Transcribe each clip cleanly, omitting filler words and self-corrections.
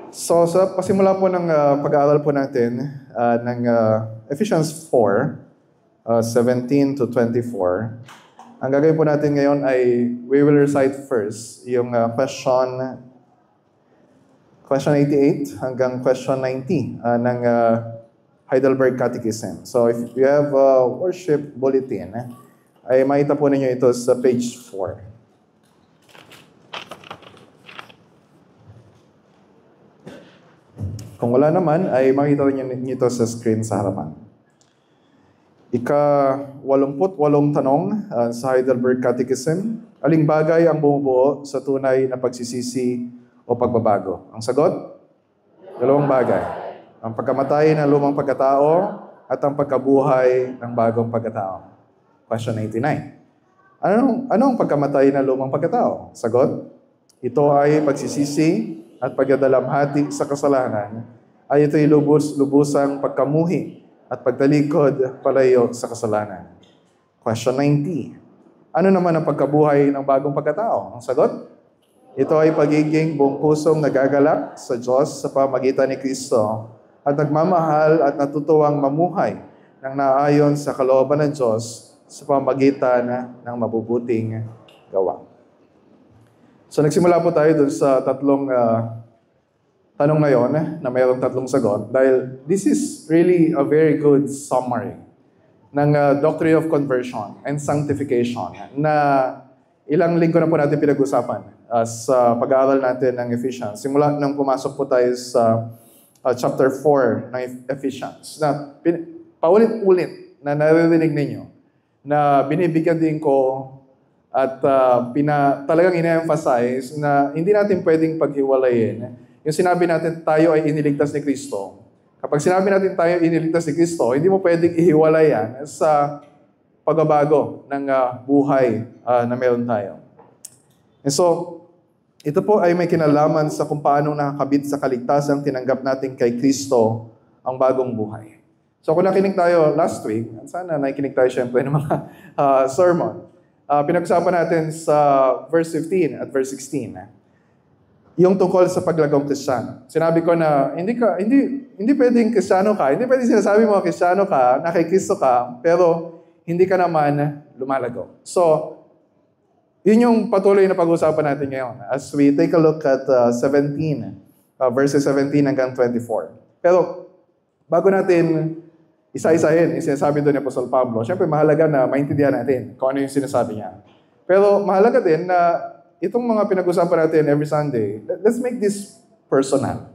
So, sa pasimula po ng pag-aaral po natin ng Ephesians 4, 17 to 24, ang gagawin po natin ngayon ay we will recite first yung question 88 hanggang question 90 ng Heidelberg Catechism. So, if you have a worship bulletin, ay makita po ninyo ito sa page 4. Kung wala naman, ay makita niyo ito sa screen sa harapan. Ika-88 tanong sa Heidelberg Catechism, aling bagay ang bumubuo sa tunay na pagsisisi o pagbabago? Ang sagot? Dalawang bagay. Ang pagkamatay ng lumang pagkatao at ang pagkabuhay ng bagong pagkatao. Question 89. Ano ang pagkamatay ng lumang pagkatao? Sagot? Ito ay pagsisisi at pagdadalamhati sa kasalanan, ay ito'y lubusang pagkamuhi at pagtalikod palayo sa kasalanan. Question 90. Ano naman ang pagkabuhay ng bagong pagkatao? Ang sagot? Ito ay pagiging buong pusong nagagalak sa Diyos sa pamagitan ni Kristo at nagmamahal at natutuwang mamuhay ng naayon sa kalooban ng Diyos sa pamagitan ng mabubuting gawa. So nagsimula po tayo dun sa tatlong tanong ngayon na mayroong tatlong sagot dahil this is really a very good summary ng doctrine of conversion and sanctification na ilang linggo na po natin pinag-usapan sa pag-aaral natin ng Ephesians. Simula nang pumasok po tayo sa chapter 4 ng Ephesians na paulit-ulit na naririnig ninyo na binibigyan din ko at talagang ina-emphasize na hindi natin pwedeng paghiwalayin. Yung sinabi natin tayo ay iniligtas ni Kristo. Kapag sinabi natin tayo ay iniligtas ni Kristo, hindi mo pwedeng ihiwalay yan sa pagbabago ng buhay na meron tayo. And so, ito po ay may kinalaman sa kung paano nakakabit sa kaligtasang tinanggap natin kay Kristo ang bagong buhay. So kung nakinig tayo last week, sana nakikinig tayo syempre ng mga sermon. Pinag-usapan natin sa verse 15 at verse 16. Yung tungkol sa paglagong Kristiyano. Sinabi ko na hindi pwedeng Kristiyano ka, hindi pwedeng sinasabi mo Kristiyano ka, na kay Kristo ka, pero hindi ka naman lumalago. So, yun yung patuloy na pag-usapan natin ngayon as we take a look at 17, verses 17 hanggang 24. Pero, bago natin isa-isahin, yung sinasabi doon ni Apostol Pablo, syempre mahalaga na maintindihan natin kung ano yung sinasabi niya. Pero mahalaga din na itong mga pinag-usapan natin every Sunday, let's make this personal.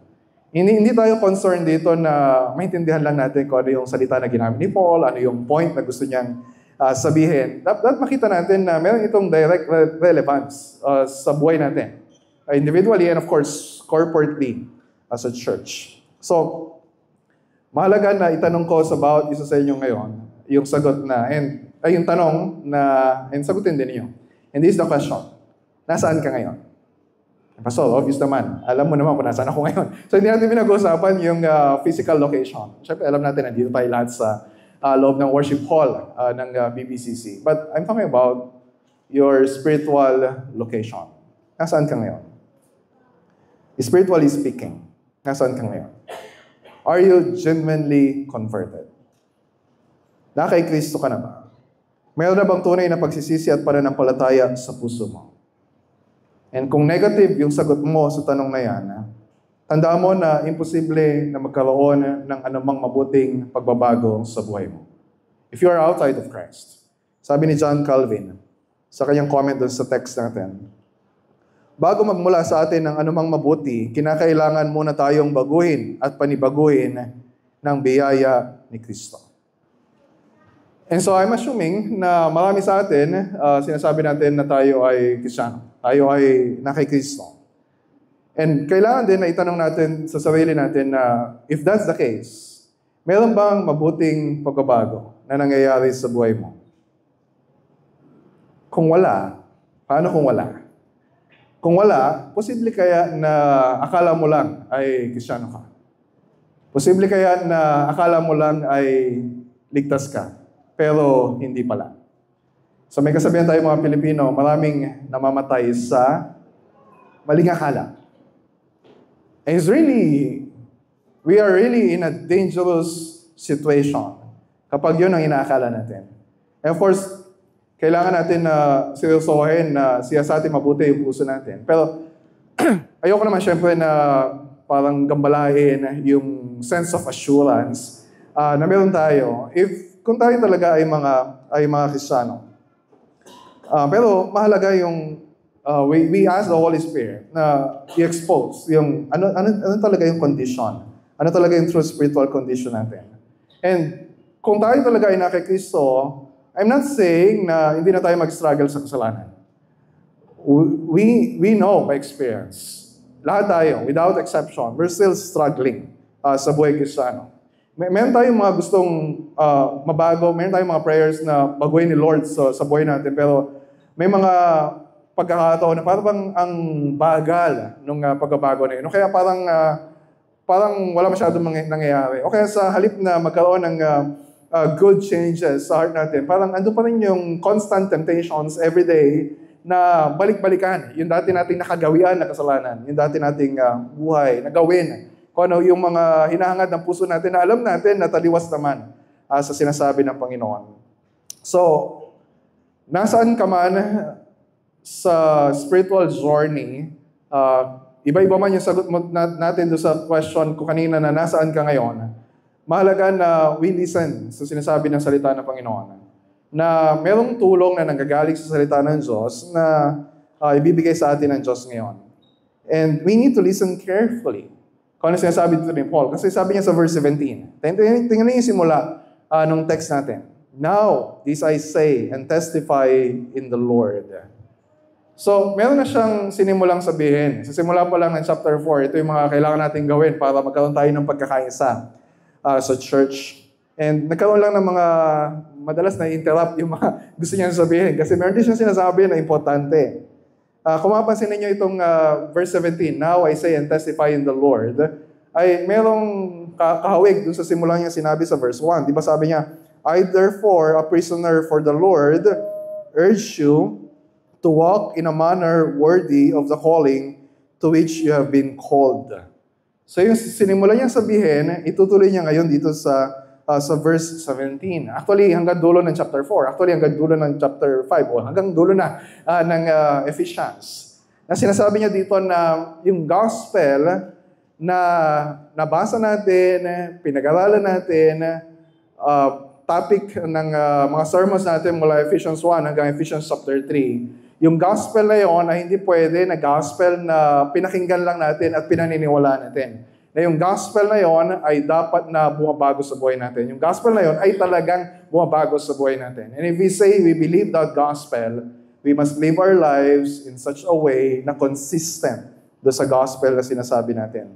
Hindi tayo concerned dito na maintindihan lang natin kung ano yung salita na ginamit ni Paul, ano yung point na gusto niyang sabihin. Dapat makita natin na meron itong direct relevance sa buhay natin. Individually and of course, corporately as a church. So, mahalaga na itanong ko sa bawat isa sa inyo ngayon, yung sagot na, yung tanong na, sagutin din niyo. And this is the question. Nasaan ka ngayon? Pastor, obvious naman. Alam mo naman kung nasaan ako ngayon. So hindi natin pinag-uusapan yung physical location. Siyempre, alam natin na dito tayo lahat sa loob ng worship hall ng BBCC. But I'm talking about your spiritual location. Nasaan ka ngayon? Spiritually speaking, nasaan ka ngayon? Are you genuinely converted? Na kay Kristo ka na ba? Mayroon na bang tunay na pagsisisi at pananampalataya sa puso mo? And kung negative yung sagot mo sa tanong na yan, tandaan mo na imposible na magkaroon ng anumang mabuting pagbabago sa buhay mo. If you are outside of Christ, sabi ni John Calvin sa kanyang comment doon sa text natin, bago magmula sa atin ng anumang mabuti, kinakailangan muna tayong baguhin at panibaguhin ng biyaya ni Kristo. And so I'm assuming na marami sa atin, sinasabi natin na tayo ay Kristiyano. Tayo ay na kay Kristo. And kailangan din na itanong natin sa sarili natin na if that's the case, meron bang mabuting pagbabago na nangyayari sa buhay mo? Kung wala, paano kung wala? Kung wala, posible kaya na akala mo lang ay Kristiyano ka? Posible kaya na akala mo lang ay ligtas ka? pero hindi pala. So may kasabihan tayo mga Pilipino, maraming namamatay sa maling akala. And we are really in a dangerous situation kapag yun ang inaakala natin. And of course, kailangan natin na seryosohin na siyasatin mabuti yung puso natin. Pero ayoko naman syempre na parang gambalain yung sense of assurance na meron tayo kung tayo talaga ay mga Kristiyano. Pero mahalaga yung we ask the Holy Spirit na i-expose yung ano talaga yung condition. Ano talaga yung true spiritual condition natin. And kung tayo talaga ay nasa Kristo, I'm not saying na hindi na tayo mag-struggle sa kasalanan. We know by experience. Lahat tayo, without exception, we're still struggling sa buhay Kristiyano. Meron tayong mga gustong mabago, meron tayong mga prayers na baguhin ni Lord sa buhay natin, pero may mga pagkakataon na parang ang bagal nung pagbabago na yun. Kaya parang wala masyadong nangyayari. O kaya sa halip na magkaroon ng good changes sa heart natin, parang ando pa rin yung constant temptations every day na balik-balikan. Yung dati nating nakagawian na kasalanan, yung dati nating buhay, nagawin. Kung ano yung mga hinahangad ng puso natin na alam natin na taliwas naman sa sinasabi ng Panginoon. So, nasaan ka man sa spiritual journey, iba-iba man yung sagot natin doon sa question ko kanina na nasaan ka ngayon, mahalaga na we listen sa sinasabi ng salita ng Panginoon. Na merong tulong na nanggagaling sa salita ng Diyos na ibibigay sa atin ng Diyos ngayon. And we need to listen carefully. Kung ano sinasabi dito ni Paul. Kasi sabi niya sa verse 17. Tingnan niyo yung simula nung text natin. Now, this I say and testify in the Lord. So, meron na siyang sinimulang sabihin. Sa simula pa lang ng chapter 4, ito yung mga kailangan natin gawin para magkaroon tayo ng pagkakaisa sa church. And nagkaroon lang ng mga madalas na interrupt yung mga gusto niya sabihin. Kasi meron din siyang sinasabi na importante. Kung mapapansin ninyo itong verse 17, Now I say and testify in the Lord, ay merong kahawig dun sa simulang niya sinabi sa verse 1. Di ba sabi niya, I therefore, a prisoner for the Lord, urge you to walk in a manner worthy of the calling to which you have been called. So yung sinimula niya sabihin, itutuloy niya ngayon dito sa verse 17. Actually, hanggang dulo ng chapter 4. Actually, hanggang dulo ng chapter 5. O hanggang dulo na ng Ephesians. Na sinasabi niya dito na yung gospel na nabasa natin, pinag-aralan natin, topic ng mga sermons natin mula Ephesians 1 hanggang Ephesians chapter 3. Yung gospel na yon ay hindi pwede na gospel na pinakinggan lang natin at pinaniniwalaan natin. Na yung gospel na yon ay dapat na bumabago sa buhay natin. Yung gospel na yon ay talagang bumabago sa buhay natin. And if we say we believe that gospel, we must live our lives in such a way na consistent do sa gospel na sinasabi natin.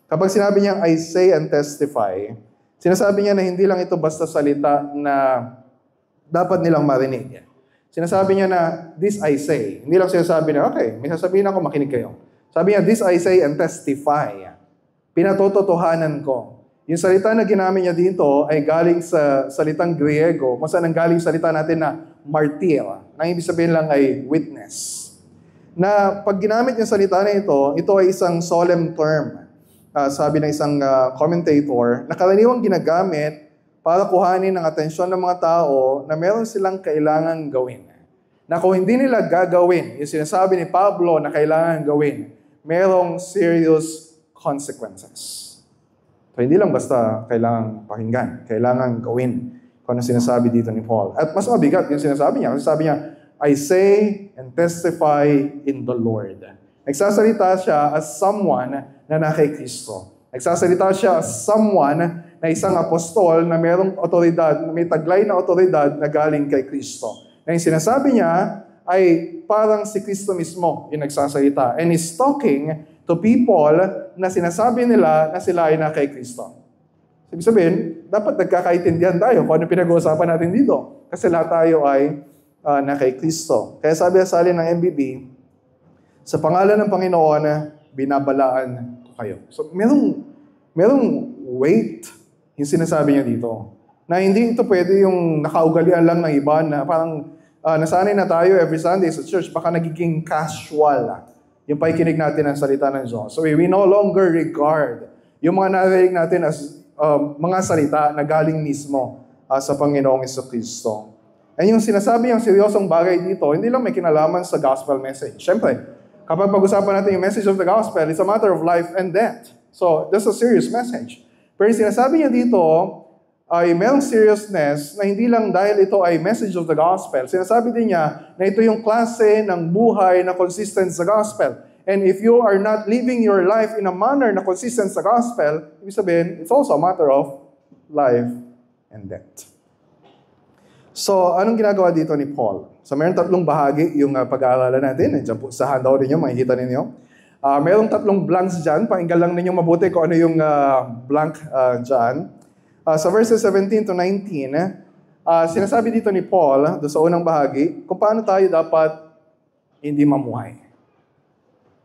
Kapag sinabi niya, I say and testify, sinasabi niya na hindi lang ito basta salita na dapat nilang marinig. Sinasabi niya na, this I say. Hindi lang sinasabi na, okay, may sasabihin ako, makinig kayo. Sabi niya, this I say and testify. Pinatototohanan ko. Yung salita na ginamit niya dito ay galing sa salitang Griego, kung saan ang galing salita natin na martir. Ang ibig sabihin lang ay witness. Na pag ginamit yung salita na ito ay isang solemn term. Sabi ng isang commentator, na karaniwang ginagamit para kuhanin ang atensyon ng mga tao na meron silang kailangan gawin. Na kung hindi nila gagawin, yung sinasabi ni Pablo na kailangan gawin, merong serious consequences. So, hindi lang basta kailangang pakinggan, kailangang gawin kung ano sinasabi dito ni Paul. At mas mabigat yung sinasabi niya. Kasi sabi niya, I say and testify in the Lord. Nagsasalita siya as someone na kay Kristo. Nagsasalita siya as someone na isang apostol na mayroong otoridad, may taglay na otoridad na galing kay Kristo. Na yung sinasabi niya ay parang si Kristo mismo yung nagsasalita. And he's talking to people na sinasabi nila na sila ay na kay Kristo. Ibig sabihin, dapat nagkakaintindihan tayo kung ano pinag-uusapan natin dito. Kasi lahat tayo ay na kay Kristo. Kaya sabi sa salin ng MBB, sa pangalan ng Panginoon, binabalaan ko kayo. So, merong weight yung sinasabi niya dito. Na hindi ito pwede yung nakaugalian lang ng iba na parang nasanay na tayo every Sunday sa church, baka nagiging casual yung pakikinig natin ng salita ng Diyos. So we no longer regard yung mga narinig natin as mga salita na galing mismo sa Panginoong Jesucristo. And yung sinasabi yung seryosong bagay dito, hindi lang may kinalaman sa gospel message. Siyempre, kapag pag-usapan natin yung message of the gospel, it's a matter of life and death. So, that's a serious message. Pero yung sinasabi niya dito ay merong seriousness na hindi lang dahil ito ay message of the gospel. Sinasabi din niya na ito yung klase ng buhay na consistent sa gospel. And if you are not living your life in a manner na consistent sa gospel, ibig sabihin, it's also a matter of life and death. So, anong ginagawa dito ni Paul? So, mayroong tatlong bahagi yung pag-aaralan natin. Diyan po sa handout ninyo, makikita ninyo. Mayroong tatlong blanks dyan. Pakinggan lang ninyo mabuti kung ano yung blank dyan. Sa verses 17 to 19, sinasabi dito ni Paul, doon sa unang bahagi, kung paano tayo dapat hindi mamuhay.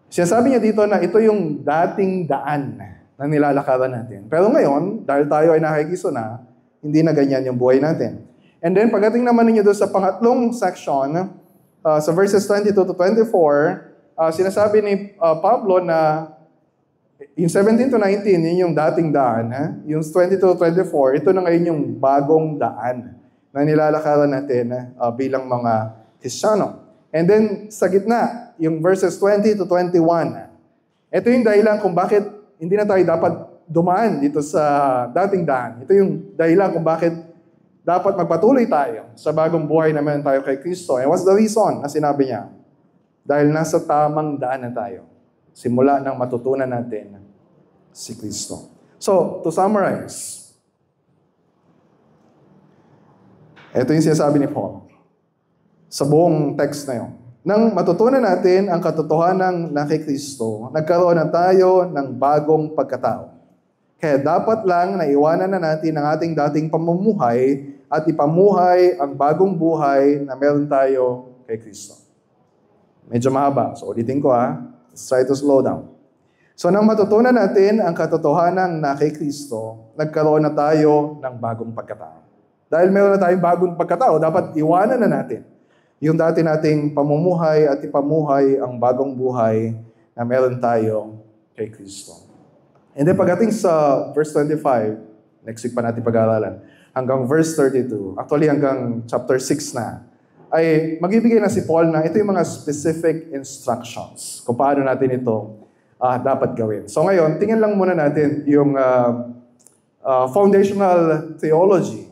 Sinasabi niya dito na ito yung dating daan na nilalakaran natin. Pero ngayon, dahil tayo ay nakikiso na, hindi na ganyan yung buhay natin. And then, pagdating naman ninyo doon sa pangatlong section, sa verses 22 to 24, sinasabi ni Pablo na yung 17 to 19, yun yung dating daan. Yung 22 to 24, ito na ngayon yung bagong daan na nilalakaran natin bilang mga Kristiyano. And then, sa gitna, yung verses 20 to 21, ito yung dahilan kung bakit hindi na tayo dapat dumaan dito sa dating daan. Ito yung dahilan kung bakit dapat magpatuloy tayo sa bagong buhay naman tayo kay Kristo. And what's the reason na sinabi niya? Dahil nasa tamang daan na tayo. Simula nang matutunan natin si Kristo. So, to summarize, ito yung sinasabi ni Paul sa buong text na yun. Nang matutunan natin ang katotohanan na kay Kristo, nagkaroon na tayo ng bagong pagkatao. Kaya dapat lang na iwanan na natin ang ating dating pamumuhay at ipamuhay ang bagong buhay na meron tayo kay Kristo. Medyo mahaba. So ulitin ko Let's try to slow down. So nang matutunan natin ang katotohanan na kay Kristo, nagkaroon na tayo ng bagong pagkatao. Dahil meron na tayong bagong pagkatao, dapat iwanan na natin yung dati nating pamumuhay at ipamuhay ang bagong buhay na meron tayo kay Kristo. And then pagdating sa verse 25, next week pa natin pag-aaralan, hanggang verse 32, actually hanggang chapter 6 na, ay magbibigay na si Paul na ito yung mga specific instructions kung paano natin ito dapat gawin. So ngayon, tingnan lang muna natin yung foundational theology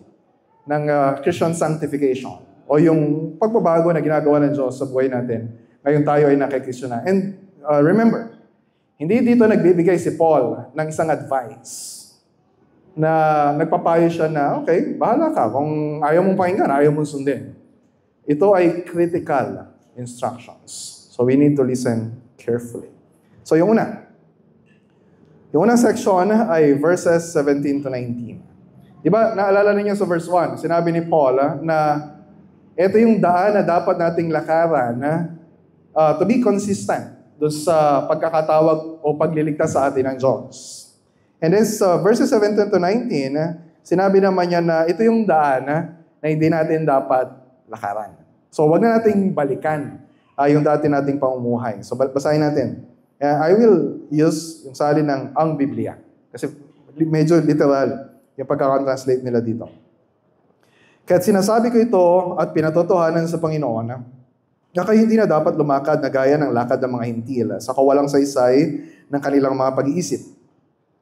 ng Christian sanctification o yung pagbabago na ginagawa ng Diyos sa buhay natin. Ngayon tayo ay nakikristo na. And remember, hindi dito nagbibigay si Paul ng isang advice na nagpapayo siya na, okay, bahala ka. Kung ayaw mong pakinggan, ayaw mong sundin. Ito ay critical instructions. So we need to listen carefully. So yung unang section ay verses 17 to 19. Diba, naalala ninyo sa verse 1, sinabi ni Paul na ito yung daan na dapat nating lakaran to be consistent doon sa pagkakatawag o pagliligtas sa atin ng Diyos. And then sa verses 17 to 19, sinabi naman niya na ito yung daan na hindi natin dapat lakaran. So wag na nating balikan yung dati nating pamumuhay. So basahin natin. I will use yung salin ng ang Biblia. Kasi medyo literal yung pagkakatranslate nila dito. Kaya't sinasabi ko ito at pinatotohanan sa Panginoon na kayo hindi na dapat lumakad na gaya ng lakad ng mga hintil sa kawalang saysay ng kanilang mga pag-iisip.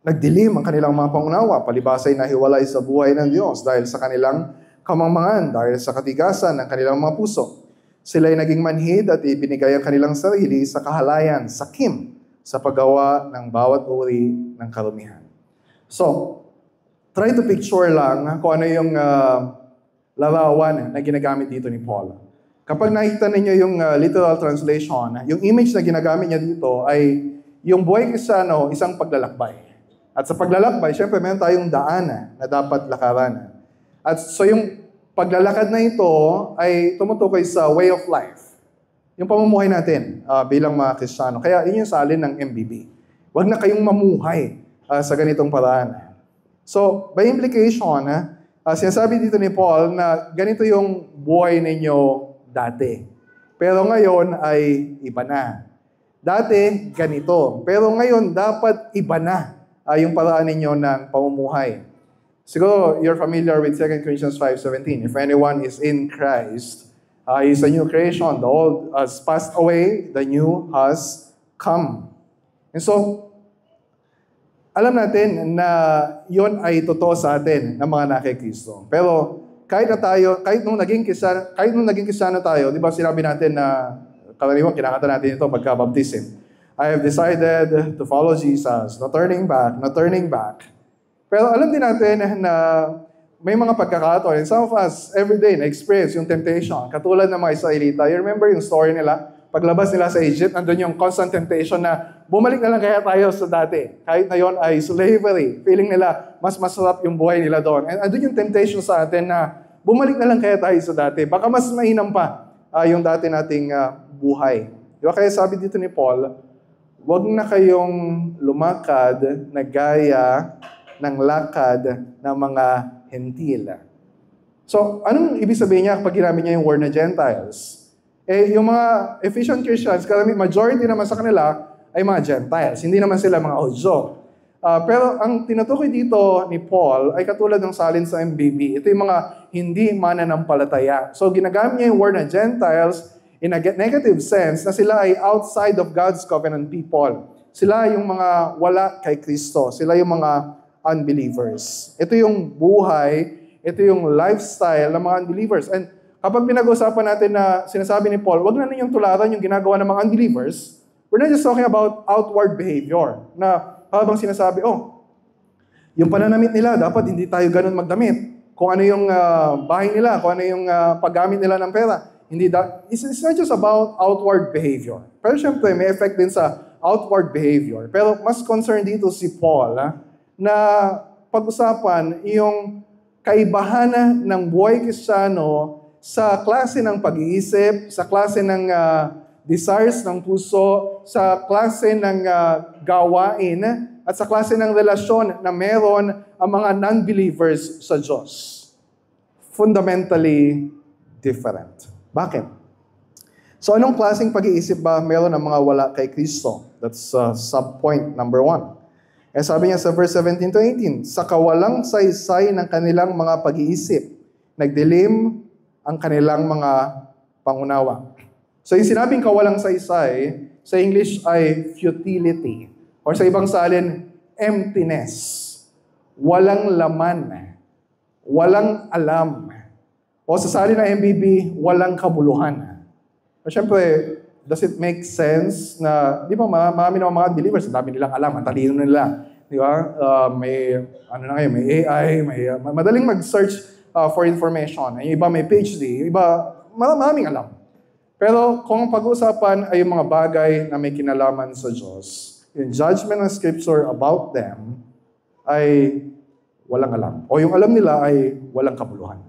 Nagdilim ang kanilang mga pangunawa, palibasay na hiwalay sa buhay ng Diyos dahil sa kanilang kamangmangan, dahil sa katigasan ng kanilang mga puso. Sila'y naging manhid at ibinigay ang kanilang sarili sa kahalayan, sakim, sa paggawa ng bawat uri ng karumihan. So, try to picture lang kung ano yung larawan na ginagamit dito ni Paul. Kapag nakita ninyo yung literal translation, yung image na ginagamit niya dito ay yung buhay Kristiyano, isang paglalakbay. At sa paglalakbay, syempre meron tayong daan na dapat lakaran. At so yung paglalakad na ito ay tumutukoy sa way of life. Yung pamumuhay natin bilang mga Kristiyano. Kaya yun yung salin ng MBB. Huwag na kayong mamuhay sa ganitong paraan. So, by implication, Sinasabi dito ni Paul na ganito yung buhay ninyo dati. Pero ngayon ay iba na. Dati, ganito. Pero ngayon, dapat iba na yung paraan ninyo ng pamumuhay. Siguro, you're familiar with 2 Corinthians 5:17. If anyone is in Christ, he is a new creation. The old has passed away, the new has come. And so, alam natin na yon ay totoo sa atin ng mga nakikristo. Pero kahit nung naging Kristiyano tayo, di ba sinabi natin na karaniwan kinakanta natin ito pagka-baptism. I have decided to follow Jesus, not turning back. Pero alam din natin na may mga pagkakataon, and some of us every day na-experience yung temptation. Katulad ng mga Israelita. You remember yung story nila? Paglabas nila sa Egypt, andun yung constant temptation na bumalik na lang kaya tayo sa dati. Kahit na yon ay slavery. Feeling nila, mas masarap yung buhay nila doon. And andun yung temptation sa atin na bumalik na lang kaya tayo sa dati. Baka mas mainam pa yung dati nating buhay. Diba kaya sabi dito ni Paul, huwag na kayong lumakad na gaya ng lakad ng mga hentil. So, anong ibig sabihin niya pag ginamit niya yung word na Gentiles? Yung mga Ephesian Christians, majority naman sa kanila ay mga Gentiles. Hindi naman sila mga Hudyo. Pero ang tinutukoy dito ni Paul ay katulad ng salin sa MBB. Ito yung mga hindi mananampalataya. So, ginagamit niya yung word na Gentiles in a negative sense na sila ay outside of God's covenant people. Sila yung mga wala kay Kristo. Sila yung mga unbelievers. Ito yung buhay, ito yung lifestyle ng mga unbelievers. And kapag pinag-usapan natin na sinasabi ni Paul, wag na ninyong tularan yung ginagawa ng mga unbelievers, we're not just talking about outward behavior. Na habang sinasabi, yung pananamit nila, dapat hindi tayo ganun magdamit. Kung ano yung bahay nila, kung ano yung paggamit nila ng pera. It's not just about outward behavior. Pero syempre, may effect din sa outward behavior. Pero mas concerned dito si Paul, na pag-usapan yung kaibahan ng buhay Kristiyano sa klase ng pag-iisip, sa klase ng desires ng puso, sa klase ng gawain, at sa klase ng relasyon na meron ang mga non-believers sa Diyos. Fundamentally different. Bakit? So anong klaseng pag-iisip ba meron ng mga wala kay Kristo? That's sub-point number 1. Sabi niya sa verse 17 to 18, sa kawalang saysay ng kanilang mga pag-iisip, nagdilim ang kanilang mga pangunawa. So yung sinabing kawalang saysay, sa English ay futility. Or sa ibang salin, emptiness. Walang laman. Walang alam. O sa salin ng MBB, walang kabuluhan. O syempre, does it make sense na, di ba, marami ng mga believers, ang dami nilang alam, ang talino nila. Di ba? May AI, madaling mag-search for information. Yung iba may PhD, iba maraming alam. Pero kung pag-uusapan ay yung mga bagay na may kinalaman sa Diyos, yung judgment ng Scripture about them ay walang alam. O yung alam nila ay walang kabuluhan.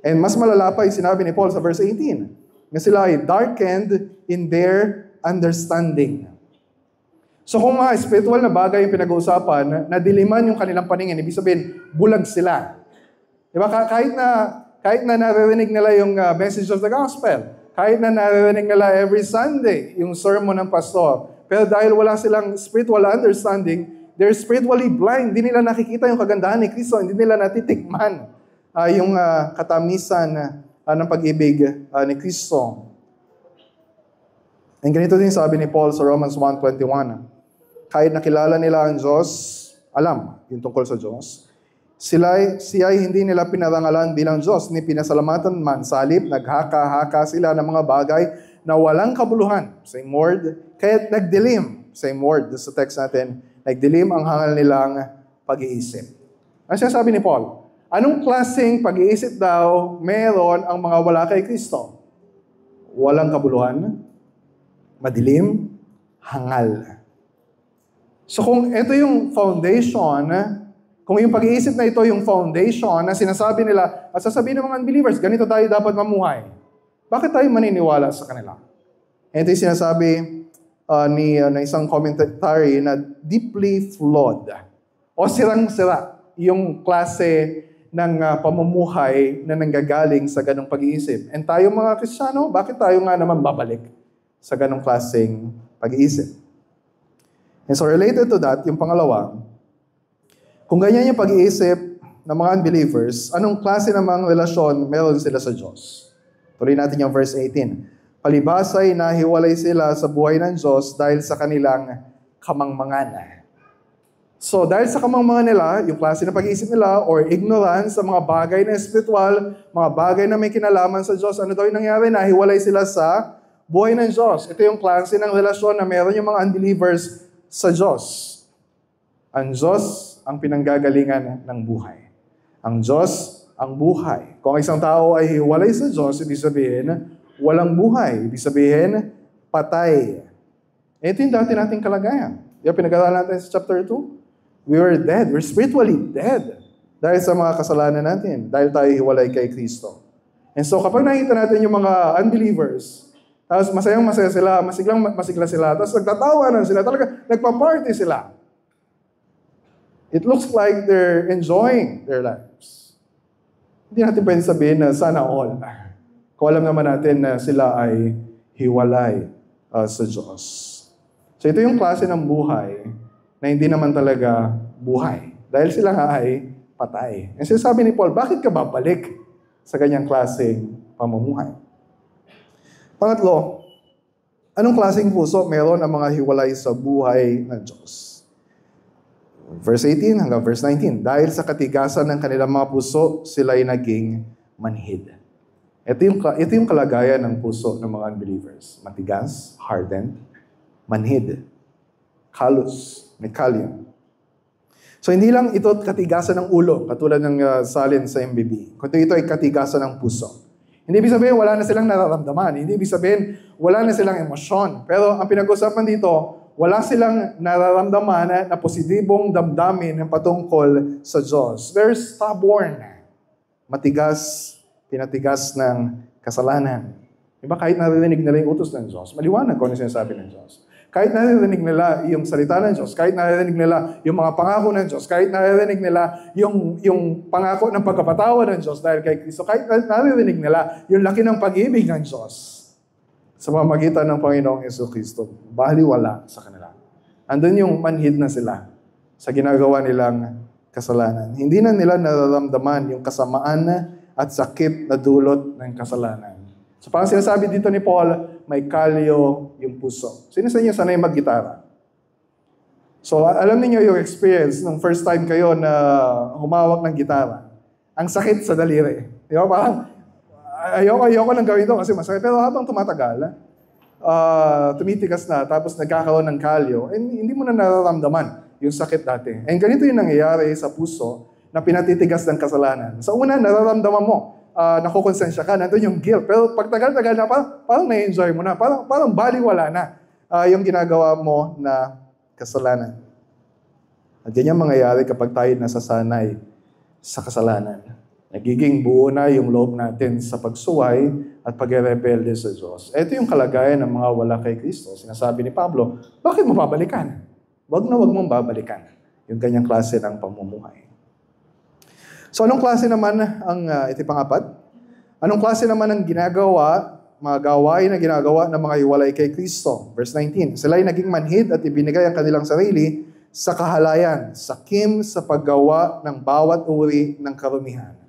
And mas malala pa yung sinabi ni Paul sa verse 18, na sila ay darkened in their understanding. So kung mga spiritual na bagay yung pinag-uusapan, nadiliman yung kanilang paningin, ibig sabihin, bulag sila. Diba? Kahit na naririnig nila yung message of the gospel, kahit na naririnig nila every Sunday yung sermon ng pastor, pero dahil wala silang spiritual understanding, they're spiritually blind. Hindi nila nakikita yung kagandahan ni Kristo, hindi nila natitikman yung katamisan ng pag-ibig ni Kristo. And ganito din sabi ni Paul sa Romans 1:21. Kahit nakilala nila ang Diyos, alam yung tungkol sa Diyos, siya ay hindi nila pinarangalan bilang Diyos, ni pinasalamatan man, salip, naghaka-haka sila ng mga bagay na walang kabuluhan. Same word. Kahit nagdilim, same word. Doon sa text natin, nagdilim ang hangal nilang pag-iisip. Ano siya sabi ni Paul? Anong klaseng pag-iisip daw meron ang mga wala kay Kristo? Walang kabuluhan, madilim, hangal. So kung ito yung foundation, kung yung pag-iisip na ito yung foundation na sinasabi nila, at sasabihin ng mga unbelievers, ganito tayo dapat mamuhay. Bakit tayo maniniwala sa kanila? Ito yung sinasabi na isang commentary na deeply flawed. O sirang-sira yung klase ng pamumuhay na nanggagaling sa ganong pag-iisip. And tayo mga Kristiyano, bakit tayo nga naman babalik sa ganong klaseng pag-iisip? And so related to that, yung pangalawa, kung ganyan yung pag-iisip ng mga unbelievers, anong klase namang relasyon meron sila sa Diyos? Tuloy natin yung verse 18. Palibasay na hiwalay sila sa buhay ng Diyos dahil sa kanilang kamangmangan. So, dahil sa kamangmangan nila, yung klase ng pag-iisip nila, or ignorance sa mga bagay na espiritual, mga bagay na may kinalaman sa Diyos, ano daw yung nangyari? Nahiwalay sila sa buhay ng Diyos. Ito yung klase ng relasyon na meron yung mga unbelievers sa Diyos. Ang Diyos ang pinanggagalingan ng buhay. Ang Diyos ang buhay. Kung isang tao ay hiwalay sa Diyos, ibig sabihin, walang buhay. Ibig sabihin, patay. Ito yung dati nating kalagayan. Yung pinag-aralan natin sa chapter 2. We were dead. We're spiritually dead. Dahil sa mga kasalanan natin. Dahil tayo hiwalay kay Kristo. And so kapag nakita natin yung mga unbelievers, tapos masayang-masaya sila, masigla sila, tapos nagtatawanan sila, talaga nagpa-party sila. It looks like they're enjoying their lives. Hindi natin pwede sabihin na sana all. Kung alam naman natin na sila ay hiwalay sa Diyos. So ito yung klase ng buhay na hindi naman talaga buhay. Dahil sila nga ay patay. And sinasabi ni Paul, bakit ka babalik sa ganyang klaseng pamumuhay? Pangatlo, anong klaseng puso meron ang mga hiwalay sa buhay ng Diyos? Verse 18 hanggang verse 19. Dahil sa katigasan ng kanilang mga puso, sila ay naging manhid. Ito yung kalagayan ng puso ng mga unbelievers. Matigas, hardened, manhid, callous, may kalyan. So hindi lang ito katigasan ng ulo, katulad ng salin sa MBB. Kundi ito ay katigasan ng puso. Hindi ibig sabihin wala na silang nararamdaman. Hindi ibig sabihin wala na silang emosyon. Pero ang pinag-usapan dito, wala silang nararamdaman na positibong damdamin ng patungkol sa Diyos. They're stubborn. Matigas, pinatigas ng kasalanan. Diba kahit naririnig nila yung utos ng Diyos, maliwanag kung ano sinasabi ng Diyos. Kahit naririnig nila yung salita ng Diyos, kahit naririnig nila yung mga pangako ng Diyos, kahit naririnig nila yung pangako ng pagkapatawa ng Diyos dahil kay Kristo, kahit naririnig nila yung laki ng pag-ibig ng Diyos sa pamamagitan ng Panginoong Jesucristo, baliwala sa kanila. Andun yung manhid na sila sa ginagawa nilang kasalanan. Hindi na nila nararamdaman yung kasamaan at sakit na dulot ng kasalanan. So parang sinasabi dito ni Paul, may kalyo yung puso. Sino sa inyo sanay mag-gitara? So alam niyo yung experience nung first time kayo na humawak ng gitara. Ang sakit sa daliri. Di ba? Parang ayoko lang gawin ito kasi masakit. Pero habang tumatagal, tumitigas na, tapos nagkakaroon ng kalyo, hindi mo na nararamdaman yung sakit dati. And ganito yung nangyayari sa puso na pinatitigas ng kasalanan. Sa una, nararamdaman mo, nakukonsensya ka, nandun yung guilt. Pero pag tagal-tagal na, parang na-enjoy mo na. Parang baliwala na yung ginagawa mo na kasalanan. At yan yung mangyayari kapag tayo nasasanay sa kasalanan. Nagiging buo na yung loob natin sa pagsuway at pag-rebelde sa Diyos. Ito yung kalagayan ng mga wala kay Kristo. Sinasabi ni Pablo, bakit mo babalikan? Wag mong babalikan yung ganyang klase ng pamumuhay. So anong klase naman ang ito pang-apat? Anong klase naman ang ginagawa, mga gawain na ginagawa ng mga hiwalay kay Kristo? Verse 19, sila ay naging manhid at ibinigay ang kanilang sarili sa kahalayan, sakim sa paggawa ng bawat uri ng karumihan.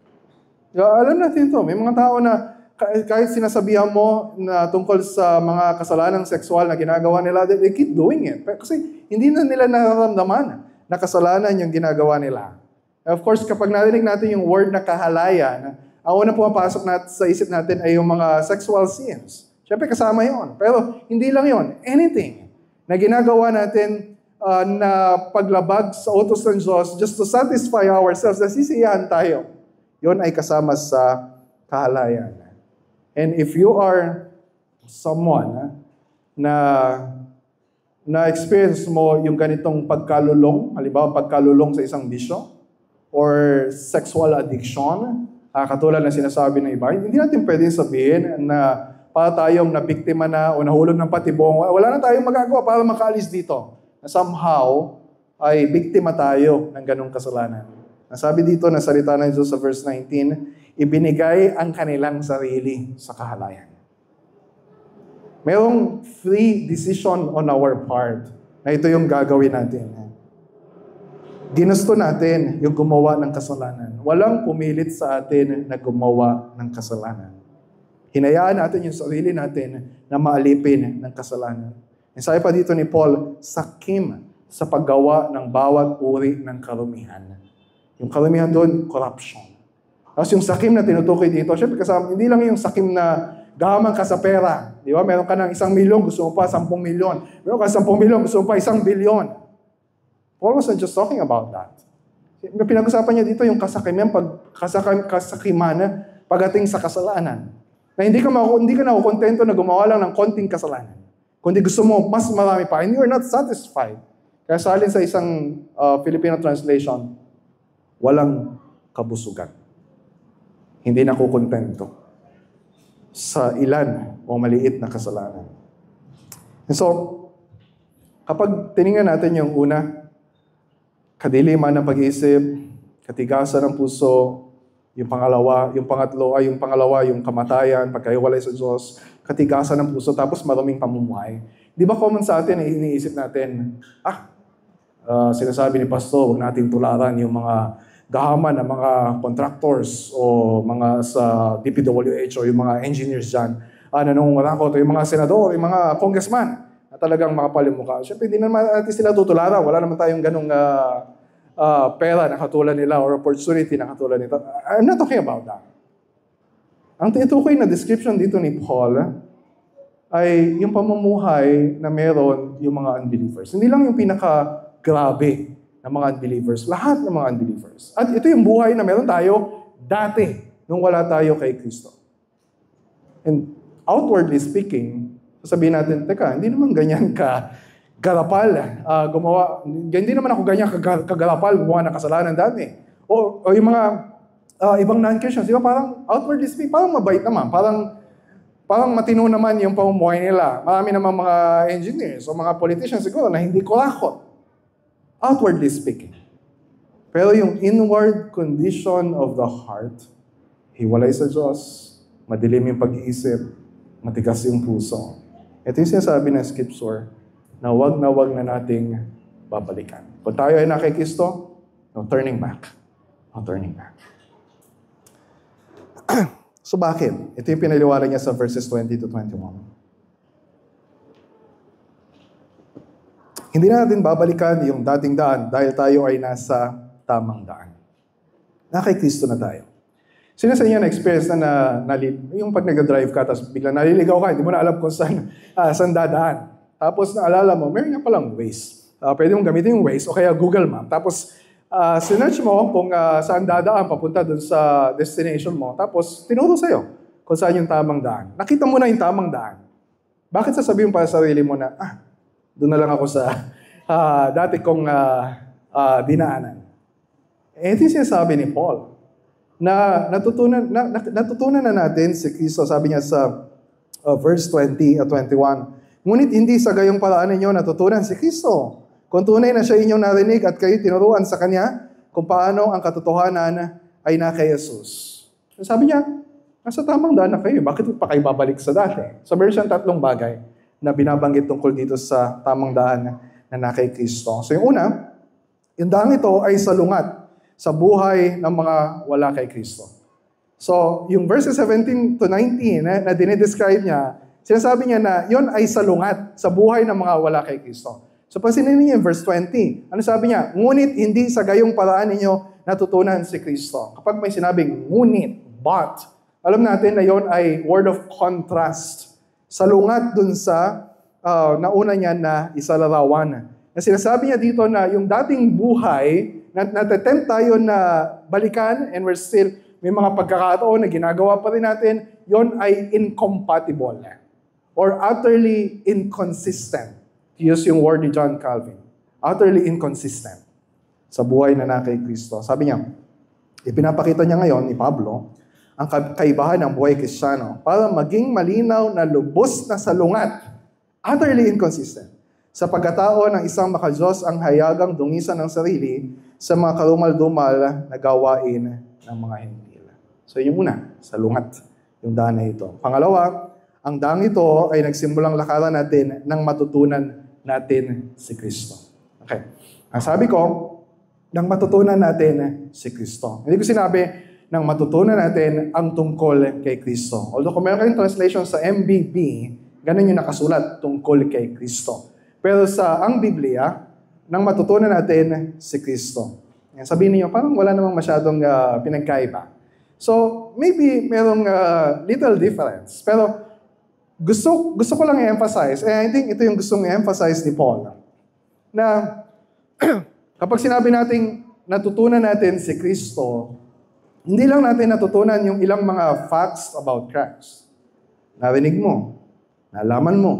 Alam natin ito, may mga tao na kahit sinasabihan mo na tungkol sa mga kasalanang sexual na ginagawa nila, they keep doing it. Kasi hindi na nila nararamdaman na kasalanan yung ginagawa nila. Of course, kapag narinig natin yung word na kahalayan, ang unang pumapasok sa isip natin ay yung mga sexual sins. Siyempre, kasama yon. Pero hindi lang yon. Anything na ginagawa natin na paglabag sa utos ng Diyos just to satisfy ourselves, nasisiyahan tayo. Yon ay kasama sa kahalayan. And if you are someone na experience mo yung ganitong pagkalulong, halimbawa pagkalulong sa isang bisyo, or sexual addiction, katulad na sinasabi ng iba, hindi natin pwedeng sabihin na para tayong nabiktima na o nahulog ng patibong, wala na tayong magagawa para makaalis dito. Na somehow, ay biktima tayo ng ganong kasalanan. Nasabi dito na salita ng Diyos sa verse 19, ibinigay ang kanilang sarili sa kahalayan. Mayroong free decision on our part na ito yung gagawin natin. Ginusto natin yung gumawa ng kasalanan. Walang pumilit sa atin na gumawa ng kasalanan. Hinayaan natin yung sarili natin na maalipin ng kasalanan. And sabi pa dito ni Paul, sakim sa paggawa ng bawat uri ng karumihan. Yung karumihan doon, corruption. Tapos yung sakim na tinutukoy dito, syempre kasama, hindi lang yung sakim na gahaman ka sa pera. Di ba? Meron ka ng 1 milyon, gusto mo pa 10 milyon. Meron ka 10 milyon, gusto mo pa 1 bilyon. Paul wasn't just talking about that. Pinag-usapan niya dito yung kasakiman pagdating sa kasalanan. Na hindi ka nakukontento na gumawa lang ng konting kasalanan. Kundi gusto mo mas marami pa, and you're not satisfied. Kaya salin sa isang Filipino translation, walang kabusugan. Hindi nakukontento sa ilan o maliit na kasalanan. And so, kapag tiningnan natin yung una, kadiliman ng pag-iisip, katigasan ng puso, yung pangalawa, yung kamatayan, pagkahiwalay sa Diyos, katigasan ng puso, tapos maruming pamumuhay. Di ba common sa atin, iniisip natin, sinasabi ni Pastor, huwag natin tularan yung mga gahaman ng mga contractors o mga sa DPWH o yung mga engineers dyan, nanungurakot, o yung mga senador, yung mga congressman, na talagang makapal yung mukha. Siyempre, hindi naman natin sila tutularan. Wala naman tayong ganong pera na katulad nila or opportunity na katulad nito. I'm not talking about that. Ang tinutukoy na description dito ni Paul ay yung pamumuhay na meron yung mga unbelievers. Hindi lang yung pinaka-grabe ng mga unbelievers. Lahat ng mga unbelievers. At ito yung buhay na meron tayo dati nung wala tayo kay Kristo. And outwardly speaking, sasabihin natin, teka, hindi naman ganyan garapal gumawa. Hindi naman ako ganyan kagarapal gumawa ng kasalanan dati. O yung mga ibang non-Christians, di ba parang outwardly speaking, parang mabait naman. Parang matino naman yung pamumuhay nila. Marami naman mga engineers o mga politicians siguro na hindi kurakot. Outwardly speaking. Pero yung inward condition of the heart, hiwalay sa Diyos, madilim yung pag-iisip, matigas yung puso. Ito yung sinasabi ng Scripture na wag na nating babalikan. Kung tayo ay na kay Kristo, no turning back. No turning back. So bakit? Ito yung pinaliwanag niya sa verses 20 to 21. Hindi na natin babalikan yung dating daan dahil tayo ay nasa tamang daan. Na kay Kristo na tayo. Sino sa inyo na-experience na yung pag nag-drive ka, tapos biglang naliligaw ka, hindi mo na alam kung saan dadaan. Tapos naalala mo, meron nga palang Waze. Pwede mong gamitin yung Waze o kaya Google Map. Tapos sinerch mo kung saan dadaan papunta dun sa destination mo. Tapos tinuro sa'yo kung saan yung tamang daan. Nakita mo na yung tamang daan. Bakit sasabihin mo para sa sarili mo na, doon na lang ako sa dati kong dinaanan. Ito yung sinasabi ni Paul. Na natutunan na natin si Kristo, sabi niya sa verse 20 at 21, ngunit hindi sa gayong paraan ninyo natutunan si Kristo. Kung tunay na siya inyong narinig at kayo tinuruan sa Kanya, kung paano ang katotohanan ay na kay Jesus. Sabi niya, nasa tamang daan na kayo. Bakit pa kayo babalik sa dati? So meron siyang 3 bagay na binabanggit tungkol dito sa tamang daan na kay Kristo. So yung una, yung daan ito ay salungat sa buhay ng mga wala kay Kristo. So, yung verses 17 to 19 na dinidescribe niya, sinasabi niya na yon ay salungat sa buhay ng mga wala kay Kristo. So, pansinin niyo yung verse 20. Ano sabi niya? Ngunit hindi sa gayong paraan ninyo natutunan si Kristo. Kapag may sinabing ngunit, but, alam natin na yon ay word of contrast. Salungat dun sa nauna niya na isalarawan. Na sinasabi niya dito na yung dating buhay, natatempt tayo na balikan and we're still, may mga pagkakataon na ginagawa pa rin natin, yon ay incompatible or utterly inconsistent. To use yung word ni John Calvin. Utterly inconsistent sa buhay na kay Kristo. Sabi niya, ipinapakita niya ngayon ni Pablo ang kaibahan ng buhay Kristiyano para maging malinaw na lubos na salungat. Utterly inconsistent. Sa pagkatao ng isang makadiyos ang hayagang dungisan ng sarili sa mga karumal-dumal na gawain ng mga Hentil. So yung una, sa lungat, yung daan na ito. Pangalawa, ang daang ito ay nagsimulang lakaran natin nang matutunan natin si Kristo. Okay. Ang sabi ko, nang matutunan natin si Kristo. Hindi ko sinabi nang matutunan natin ang tungkol kay Kristo. Although kung meron kayong translation sa MBB, ganun yung nakasulat, tungkol kay Kristo. Pero sa ang Biblia, nang matutunan natin si Kristo. Sabihin niyo, parang wala namang masyadong pinagkaiba. So, maybe merong little difference. Pero gusto ko lang i-emphasize, I think ito yung gustong i-emphasize ni Paul, na kapag sinabi nating natutunan natin si Kristo, hindi lang natin natutunan yung ilang mga facts about Christ. Narinig mo, nalaman mo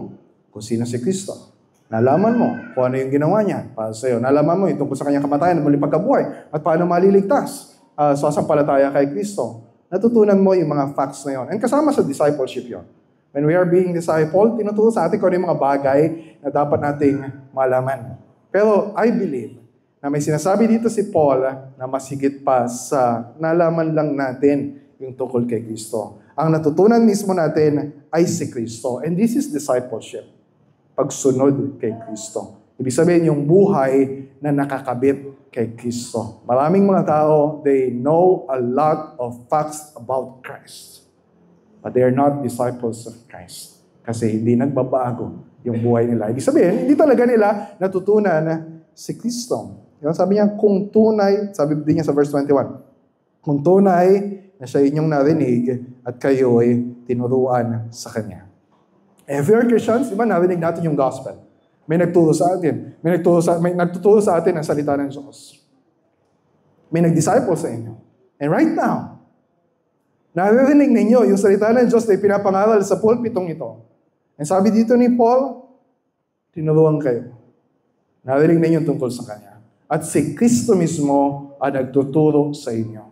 kung sino si Kristo. Nalaman mo kung ano yung ginawa niya para sa iyo. Nalaman mo yung tungkol sa kanyang kamatayan at muling pagkabuhay at paano maliligtas sa sasampalataya kay Kristo. Natutunan mo yung mga facts na yon. And kasama sa discipleship yon. When we are being discipled, tinuturo sa atin kung ano yung mga bagay na dapat nating malaman. Pero I believe na may sinasabi dito si Paul na mas higit pa sa nalaman lang natin yung tungkol kay Kristo. Ang natutunan mismo natin ay si Kristo. And this is discipleship. Pagsunod kay Kristo. Ibig sabihin yung buhay na nakakabit kay Kristo. Maraming mga tao, they know a lot of facts about Christ. But they are not disciples of Christ. Kasi hindi nagbabago yung buhay nila. Ibig sabihin, hindi talaga nila natutunan si Kristo. Sabi niya, kung tunay, sabi din niya sa verse 21, kung tunay na siya inyong narinig at kayo ay tinuruan sa Kanya. If we are Christians, di ba, narinig natin yung gospel. May nagturo sa atin. May nagtuturo sa atin ang salita ng Diyos. May nag-disciple sa inyo. And right now, naririnig ninyo yung salita ng Diyos na pinapangaral sa pulpitong ito. And sabi dito ni Paul, tinuruan kayo. Naririnig ninyo tungkol sa Kanya. At si Kristo mismo ang nagtuturo sa inyo.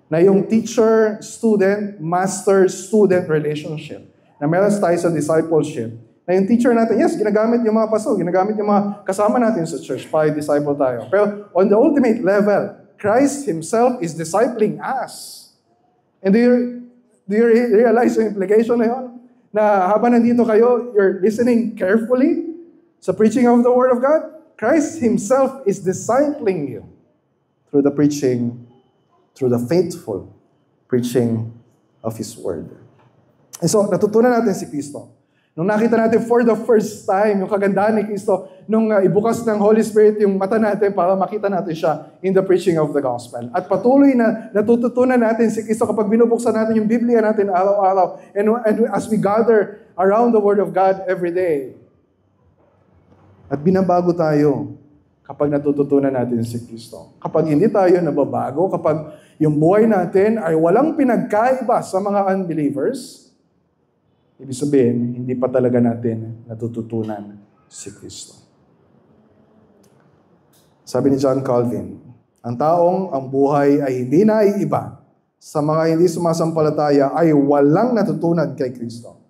Na yung teacher-student, master-student relationship na meron tayo sa discipleship, na yung teacher natin, yes, ginagamit yung mga pastor, ginagamit yung mga kasama natin sa church para disciple tayo. Pero on the ultimate level, Christ Himself is discipling us. And do you realize yung implication na yun? Na habang nandito kayo, you're listening carefully sa preaching of the Word of God? Christ Himself is discipling you through the preaching, through the faithful preaching of His Word. And so, natutunan natin si Kristo. Nung nakita natin for the first time yung kagandahan ni Kristo, nung ibukas ng Holy Spirit yung mata natin para makita natin siya in the preaching of the gospel. At patuloy na natututunan natin si Kristo kapag binubuksan natin yung Biblia natin araw-araw and as we gather around the Word of God every day. At binabago tayo kapag natututunan natin si Kristo. Kapag hindi tayo nababago, kapag yung buhay natin ay walang pinagkaiba sa mga unbelievers, ibig sabihin, hindi pa talaga natin natututunan si Kristo. Sabi ni John Calvin, ang taong ang buhay ay hindi naiiba sa mga hindi sumasampalataya ay walang natutunan kay Kristo.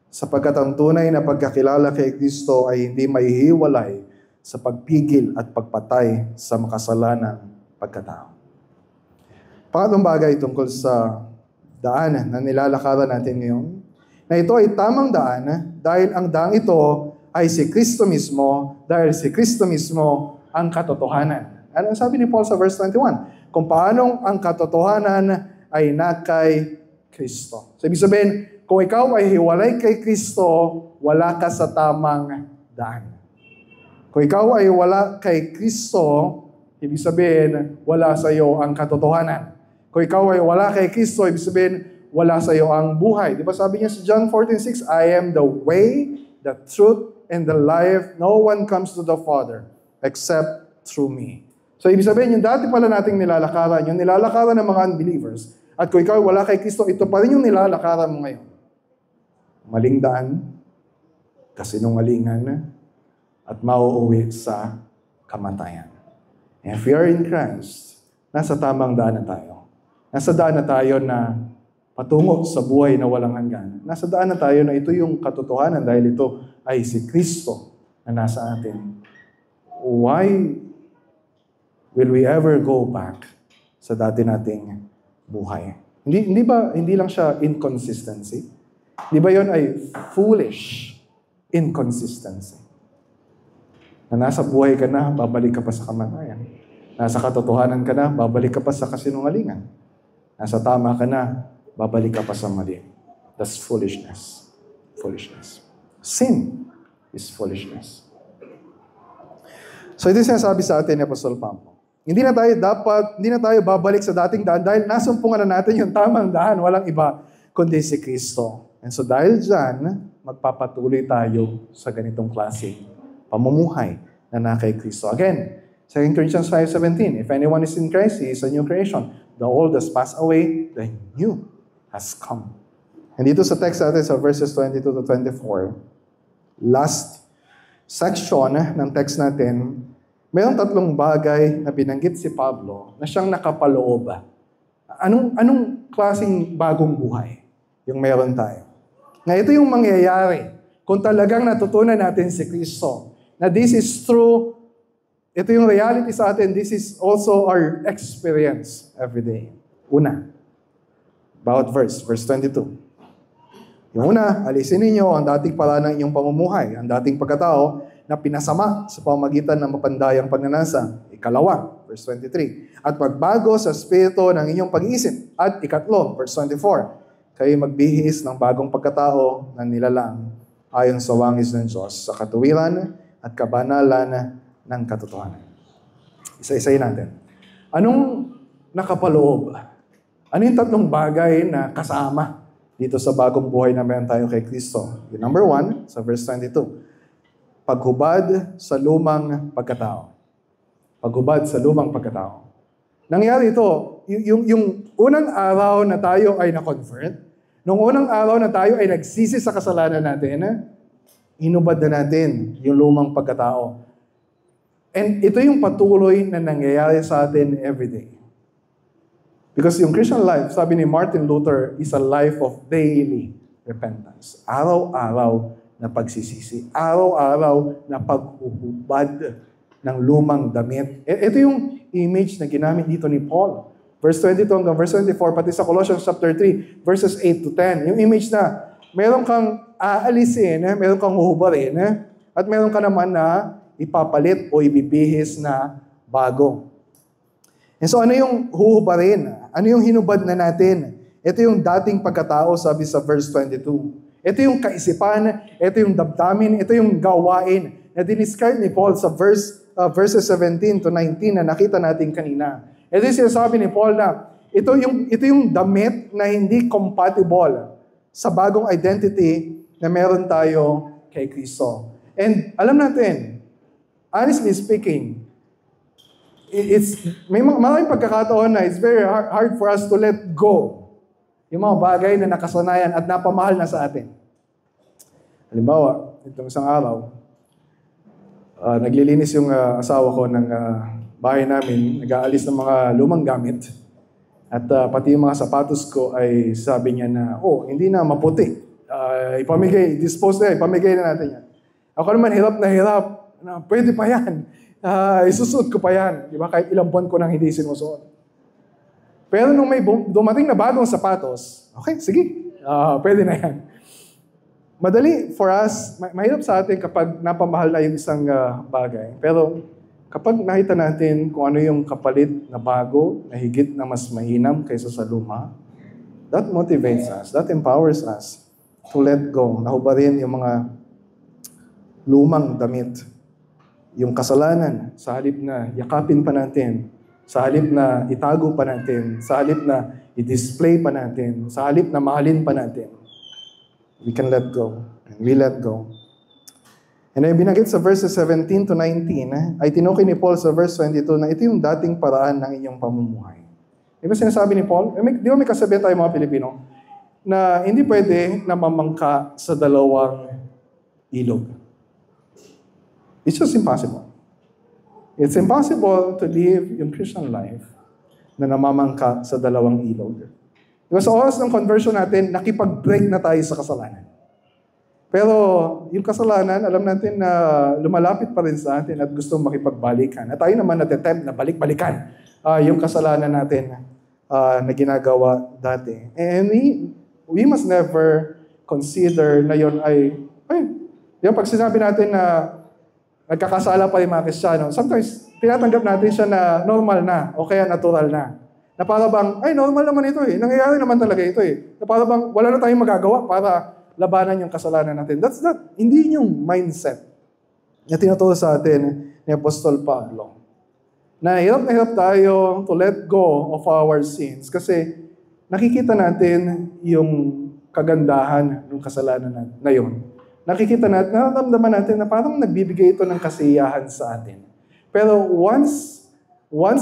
Sapagkat ang tunay na pagkakilala kay Kristo ay hindi maihiwalay sa pagpigil at pagpatay sa makasalanang pagkatao. Pangatlong bagay tungkol sa daan na nilalakaran natin ngayon, na ito ay tamang daan dahil ang daang ito ay si Kristo mismo, dahil si Kristo mismo ang katotohanan. Ano sabi ni Paul sa verse 21? Kung paanong ang katotohanan ay nakay Kristo. So ibig sabihin, kung ikaw ay hiwalay kay Kristo, wala ka sa tamang daan. Kung ikaw ay wala kay Kristo, ibig sabihin, wala sa iyo ang katotohanan. Kung ikaw ay wala kay Kristo, ibig sabihin, wala sa iyo ang buhay. Di ba sabi niya sa John 14:6, I am the way, the truth, and the life. No one comes to the Father except through me. So ibig sabihin, yung dati pala nating nilalakaran, yung nilalakaran ng mga unbelievers, at kung ikaw wala kay Kristo, ito pa rin yung nilalakaran mo ngayon. Maling daan, kasinungalingan, at mauuwi sa kamatayan. And if we are in Christ, nasa tamang daan na tayo. Nasa daan na tayo na patungo sa buhay na walang hanggan. Nasa daan na tayo na ito yung katotohanan dahil ito ay si Kristo na nasa atin. Why Will we ever go back sa dati nating buhay? Hindi lang siya inconsistency? Di ba yun ay foolish inconsistency? Na nasa buhay ka na, babalik ka pa sa kamatayan. Nasa katotohanan ka na, babalik ka pa sa kasinungalingan. Nasa tama ka na, babalik ka pa sa mali. That's foolishness. Foolishness. Sin is foolishness. So ito yung sinasabi sa atin ni Apostol Pablo. Hindi na tayo babalik sa dating daan dahil nasumpungan na natin yung tamang daan, walang iba kundi si Kristo. And so dahil dyan, magpapatuloy tayo sa ganitong klaseng pamumuhay na kay Kristo. Again, 2 Corinthians 5:17, if anyone is in Christ, he is a new creation. The old has passed away, the new has come. And dito sa text natin sa verses 22 to 24, last section ng text natin, mayroong tatlong bagay na binanggit si Pablo na siyang nakapaloob. Anong klaseng bagong buhay yung meron tayo? Na ito yung mangyayari kung talagang natutunan natin si Kristo. Na this is true, ito yung reality sa atin, this is also our experience every day. Una, bawat verse 22. Yung una, alisin ninyo ang dating pala ng inyong pamumuhay, ang dating pagkatao na pinasama sa pamamagitan ng mapandayang pagnanasa. Ikalawa, verse 23. At magbago sa spirito ng inyong pag-iisip. At ikatlo, verse 24. Kayo magbihis ng bagong pagkatao na nilalang ayon sa wangis ng Diyos sa katuwiran at kabanalan ng katotohanan. Isa-isayin natin. Anong nakapaloob? Ano yung tatlong bagay na kasama dito sa bagong buhay na meron tayo kay Kristo? Yung number 1, sa verse 22. Paghubad sa lumang pagkatao. Paghubad sa lumang pagkatao. Nangyari ito, yung unang araw na tayo ay na-convert, nung unang araw na tayo ay nagsisi sa kasalanan natin, hinubad na natin yung lumang pagkatao. And ito yung patuloy na nangyayari sa atin every day. Because yung Christian life, sabi ni Martin Luther, is a life of daily repentance. Araw-araw na pagsisisi. Araw-araw na paghuhubad ng lumang damit. Ito yung image na ginamit dito ni Paul. Verse 22 hanggang verse 24, pati sa Colossians chapter 3, verses 8 to 10. Yung image na meron kang aalisin, meron kang huhubarin, at meron ka naman na ipapalit o ibibihis na bago. And so ano yung huhubarin? Ano yung hinubad na natin? Ito yung dating pagkatao, sabi sa verse 22. Ito yung kaisipan, ito yung damdamin, ito yung gawain na dinescribe ni Paul sa verses 17 to 19 na nakita natin kanina. Ito yung sinasabi ni Paul na ito yung damit na hindi compatible sa bagong identity na meron tayo kay Kristo. And alam natin, honestly speaking, may maraming pagkakataon na it's very hard for us to let go yung mga bagay na nakasanayan at napamahal na sa atin. Halimbawa, itong isang araw, naglilinis yung asawa ko ng bahay namin, nag-aalis ng mga lumang gamit. At pati yung mga sapatos ko ay sabi niya na, hindi na maputi. Dispose na, ipamigay na natin yan. Ako naman hirap na pwede pa yan. Isusuot ko pa yan. Diba? Kahit ilang buwan ko nang hindi sinusuot. Pero nung may dumating na bagong sapatos, okay, sige, pwede na yan. Madali for us, mahirap sa atin kapag napamahal na yung isang bagay. Pero kapag nakita natin kung ano yung kapalit na bago, na higit na mas mainam kaysa sa luma, that motivates us, that empowers us to let go. Nahubarin yung mga lumang damit. Yung kasalanan, sa halip na yakapin pa natin, sa halip na itago pa natin, sa halip na i-display pa natin, sa halip na mahalin pa natin, we can let go. And we let go. And ay binanggit sa verses 17 to 19, ay tinukoy ni Paul sa verse 22 na ito yung dating paraan ng inyong pamumuhay. Di ba sinasabi ni Paul? Di ba may kasabihan tayo mga Pilipino na hindi pwede na mamangka sa dalawang ilog. It's just impossible. It's impossible to live yung Christian life na namamangka sa dalawang ilog. Diba sa oras ng conversion natin, nakipag-break na tayo sa kasalanan. Pero yung kasalanan, alam natin na lumalapit pa rin sa atin at gusto makipagbalikan. At tayo naman nat-attempt na balik-balikan yung kasalanan natin na ginagawa dati. And we must never consider na yun yung pag sinabi natin na nagkakasala pa yung mga Kristiyano, sometimes tinatanggap natin siya na normal na o kaya natural na. Na para bang, normal naman ito eh. Nangyayari naman talaga ito eh. Na para bang, wala na tayong magagawa para labanan yung kasalanan natin. That's not, hindi yung mindset na tinuturo sa atin ni Apostol Pablo. Na hirap tayo to let go of our sins kasi nakikita natin yung kagandahan ng kasalanan na yun. Nakikita natin, nararamdaman natin na parang nagbibigay ito ng kasiyahan sa atin. Pero once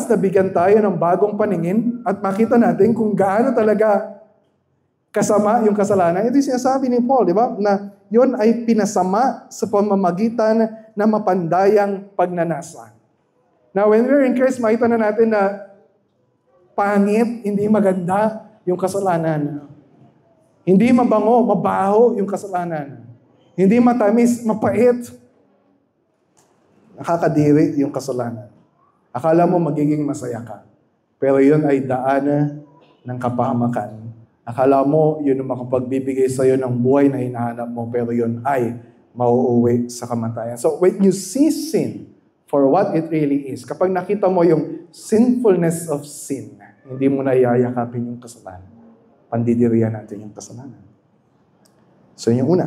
nabigyan tayo ng bagong paningin at makita natin kung gaano talaga kasama yung kasalanan, ito yung sinasabi ni Paul, di ba? Na yun ay pinasama sa pamamagitan na mapandayang pagnanasa. Now, when we're in Christ, makita na natin na pangit, hindi maganda yung kasalanan. Hindi mabango, mabaho yung kasalanan. Hindi matamis, mapait. Nakakadiri yung kasalanan. Akala mo magiging masaya ka. Pero yun ay daan ng kapahamakan. Akala mo yun ang makapagbibigay sa'yo ng buhay na hinahanap mo. Pero yun ay mauuwi sa kamatayan. So when you see sin for what it really is, kapag nakita mo yung sinfulness of sin, hindi mo na yayakapin yung kasalanan. Pandidiriyan natin yung kasalanan. So yun yung una.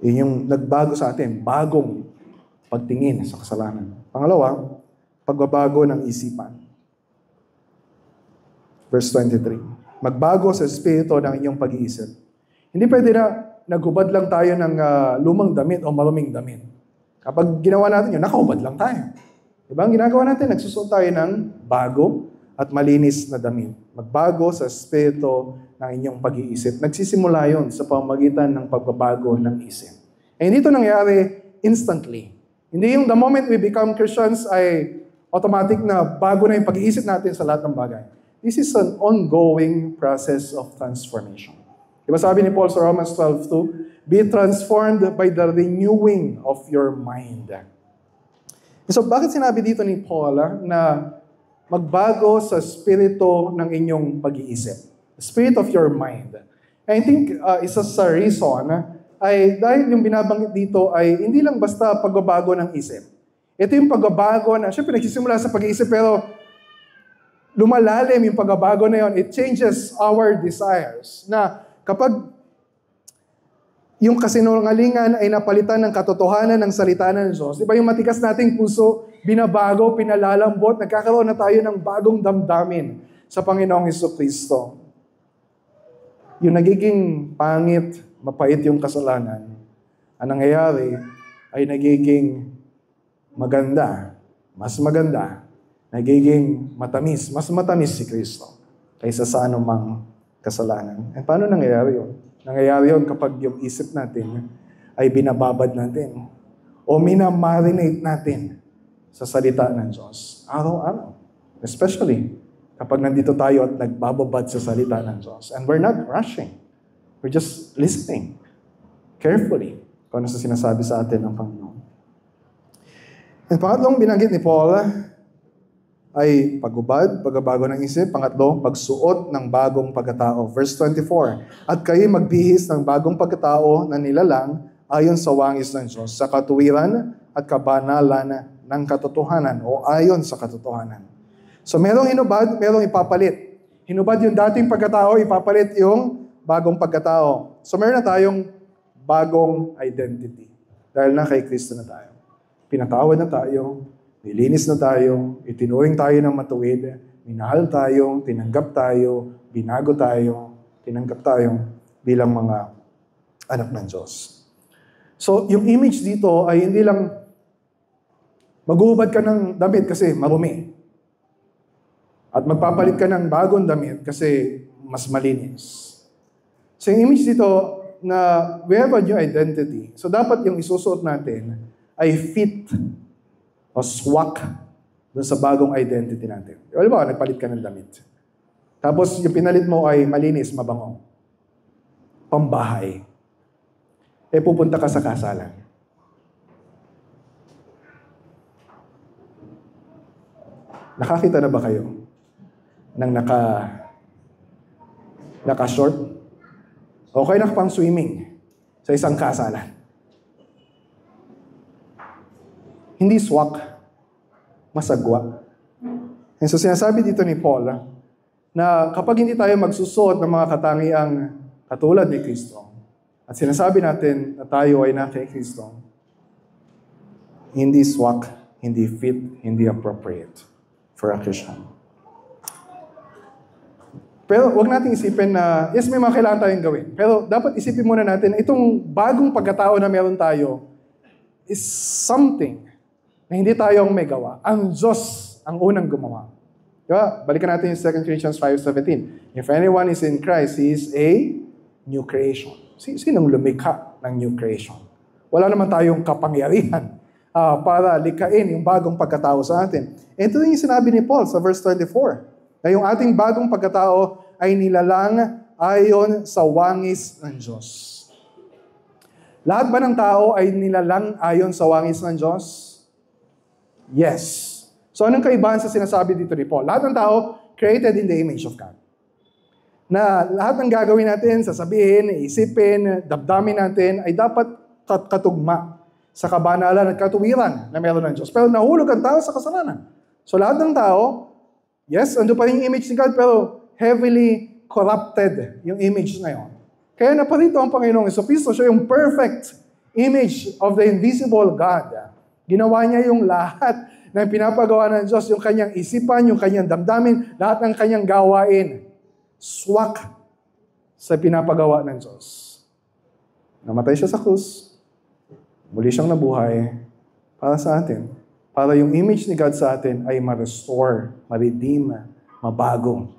Yun yung nagbago sa atin, bagong pagtingin sa kasalanan. Pangalawa, pagbabago ng isipan. Verse 23. Magbago sa espiritu ng inyong pag-iisip. Hindi pwede na naghubad lang tayo ng lumang damit o maruming damit. Kapag ginawa natin yun, nakahubad lang tayo. Diba? Ang ginagawa natin, nagsusuot tayo ng bago at malinis na damit. Magbago sa espiritu ng inyong pag-iisip. Nagsisimula yun sa pamamagitan ng pagbabago ng isip. Eh, hindi ito nangyari instantly. Hindi yung the moment we become Christians ay automatic na bago na yung pag-iisip natin sa lahat ng bagay. This is an ongoing process of transformation. Diba sabi ni Paul sa Romans 12:2, be transformed by the renewing of your mind. So bakit sinabi dito ni Paul na magbago sa spirito ng inyong pag-iisip? Spirit of your mind. I think isa sa reason ay dahil yung binabanggit dito ay hindi lang basta pagbabago ng isip. Ito yung pagbabago na, syempre nagsisimula sa pag-iisip pero lumalalim yung pagbabago na yun. It changes our desires. Na kapag yung kasinungalingan ay napalitan ng katotohanan ng salita ng Diyos, di ba yung matigas nating puso, binabago, pinalalambot, nagkakaroon na tayo ng bagong damdamin sa Panginoong Jesucristo. Yung nagiging pangit, mapait yung kasalanan, ang nangyayari ay nagiging maganda, nagiging matamis, mas matamis si Kristo kaysa sa anumang kasalanan. And paano nangyayari yun? Nangyayari yun kapag yung isip natin ay binababad natin o minamarinate natin sa salita ng Diyos. Araw-araw. Especially kapag nandito tayo at nagbababad sa salita ng Diyos. And we're not rushing. We're just listening carefully kung ano sa sinasabi sa atin ng Panginoon. And pangatlong binanggit ni Paul ay pagbabago ng isip. Pangatlo, pagsuot ng bagong pagkatao. Verse 24, at kayo magbihis ng bagong pagkatao na nilalang ayon sa wangis ng Diyos, sa katuwiran at kabanalan ng katotohanan o ayon sa katotohanan. So merong hinubad, merong ipapalit. Hinubad yung dating pagkatao, ipapalit yung bagong pagkatao. So meron na tayong bagong identity. Dahil na kay Kristo na tayo. Pinatawad na tayo, nilinis na tayo, itinuring tayo ng matuwid, minahal tayo, tinanggap tayo, binago tayo, tinanggap tayo bilang mga anak ng Diyos. So yung image dito ay hindi lang maghuhubad ka ng damit kasi marumi. At magpapalit ka ng bagong damit kasi mas malinis. So yung image dito na we have a new identity. So dapat yung isusuot natin ay fit o swak doon sa bagong identity natin. Alam mo, nagpalit ka ng damit. Tapos yung pinalit mo ay malinis, mabango. Pambahay. pupunta ka sa kasalan. Nakakita na ba kayo ng naka-short? O kayo nakapang swimming sa isang kasalan? Hindi swak, masagwa. And so sinasabi dito ni Paul na kapag hindi tayo magsusuot ng mga katangiang katulad ni Kristo, at sinasabi natin na tayo ay nasa Kristo, hindi swak, hindi fit, hindi appropriate for a Christian. Pero wag nating isipin na, yes, may mga kailangan tayong gawin. Pero dapat isipin muna natin, itong bagong pagkatao na meron tayo is something na hindi tayo ang may gawa. Ang Diyos ang unang gumawa. Diba? Balikan natin yung 2 Corinthians 5:17. If anyone is in Christ, he is a new creation. Sinong lumikha ng new creation? Wala naman tayong kapangyarihan para likain yung bagong pagkatao sa atin. Ito yung sinabi ni Paul sa verse 24. Na yung ating bagong pagkatao ay nilalang ayon sa wangis ng Diyos. Lahat ba ng tao ay nilalang ayon sa wangis ng Diyos? Yes. So anong kaibahan sa sinasabi dito ni Paul? Lahat ng tao created in the image of God. Na lahat ng gagawin natin, sasabihin, isipin, damdamin natin ay dapat katugma sa kabanalan at katuwiran na meron ng Diyos. Pero nahulog ang tao sa kasalanan. So lahat ng tao, yes, ando pa rin yung image ni God, pero heavily corrupted yung image na yun. Kaya naparito ang Panginoong Jesucristo, siya yung perfect image of the invisible God. Ginawa niya yung lahat ng pinapagawa ng Diyos, yung kanyang isipan, yung kanyang damdamin, lahat ng kanyang gawain. Swak sa pinapagawa ng Diyos. Namatay siya sa krus, muli siyang nabuhay para sa atin. Para yung image ni God sa atin ay ma-restore, ma-redeem, mabago.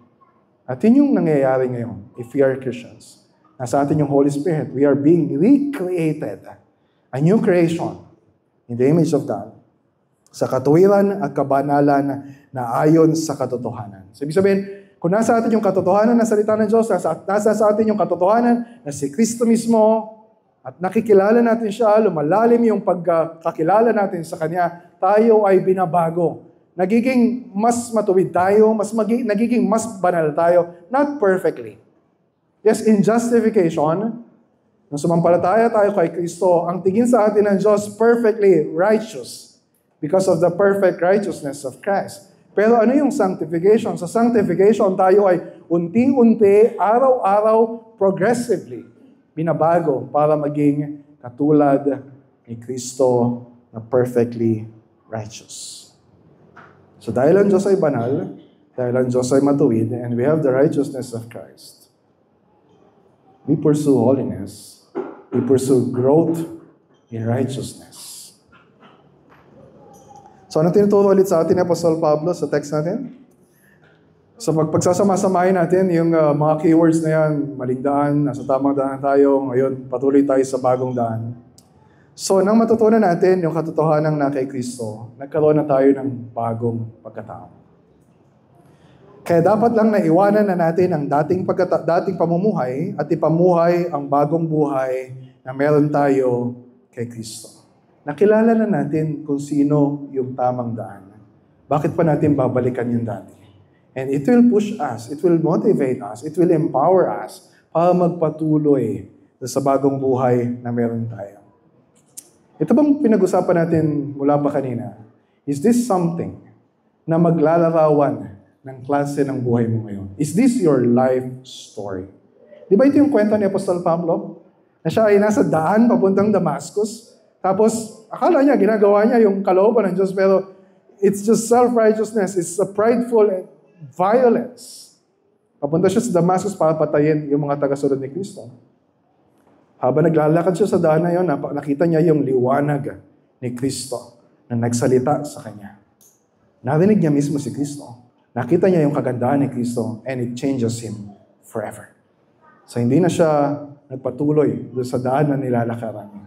At yun yung nangyayari ngayon, if we are Christians. Nasa atin yung Holy Spirit. We are being recreated. A new creation in the image of God. Sa katuwiran at kabanalan na ayon sa katotohanan. So, ibig sabihin, kung nasa atin yung katotohanan na salita ng Diyos, nasa sa atin yung katotohanan na si Kristo mismo, at nakikilala natin siya, lumalalim yung pagkakilala natin sa Kanya, tayo ay binabago. Nagiging mas matuwid tayo, nagiging mas banal tayo, not perfectly. Yes, in justification, nung sumampalataya tayo kay Kristo, ang tingin sa atin ng Diyos perfectly righteous because of the perfect righteousness of Christ. Pero ano yung sanctification? Sa sanctification, tayo ay unti-unti, araw-araw, progressively binabago para maging katulad ni Kristo na perfectly righteous. So dahil ang Diyos ay banal, dahil ang Diyos ay matuwid, and we have the righteousness of Christ, we pursue holiness, we pursue growth in righteousness. So ano tinuturo ulit sa atin ni Apostol Pablo sa text natin? So pagsasama-samahin natin yung mga keywords na yan, maling daan, nasa tamang daan tayo, ngayon patuloy tayo sa bagong daan. So nang matutunan natin yung katotohanan na kay Kristo, nagkaroon na tayo ng bagong pagkatao. Kaya dapat lang naiwanan na natin ang dating pamumuhay at ipamuhay ang bagong buhay na meron tayo kay Kristo. Nakilala na natin kung sino yung tamang daan. Bakit pa natin babalikan yung dati? And it will push us, it will motivate us, it will empower us para magpatuloy sa bagong buhay na meron tayo. Ito bang pinag-usapan natin mula pa kanina? Is this something na maglalarawan ng klase ng buhay mo ngayon? Is this your life story? Di ba ito yung kwento ni Apostol Pablo? Na siya ay nasa daan papuntang Damascus, tapos akala niya, ginagawa niya yung kalooban ng Diyos, pero it's just self-righteousness, it's a prideful violence. Papunta siya sa Damascus para patayin yung mga taga-sunod ni Kristo. Habang naglalakad siya sa daan na yun, nakita niya yung liwanag ni Kristo na nagsalita sa kanya. Narinig niya mismo si Kristo. Nakita niya yung kagandahan ni Kristo and it changes him forever. So hindi na siya nagpatuloy doon sa daan na nilalakaran niya.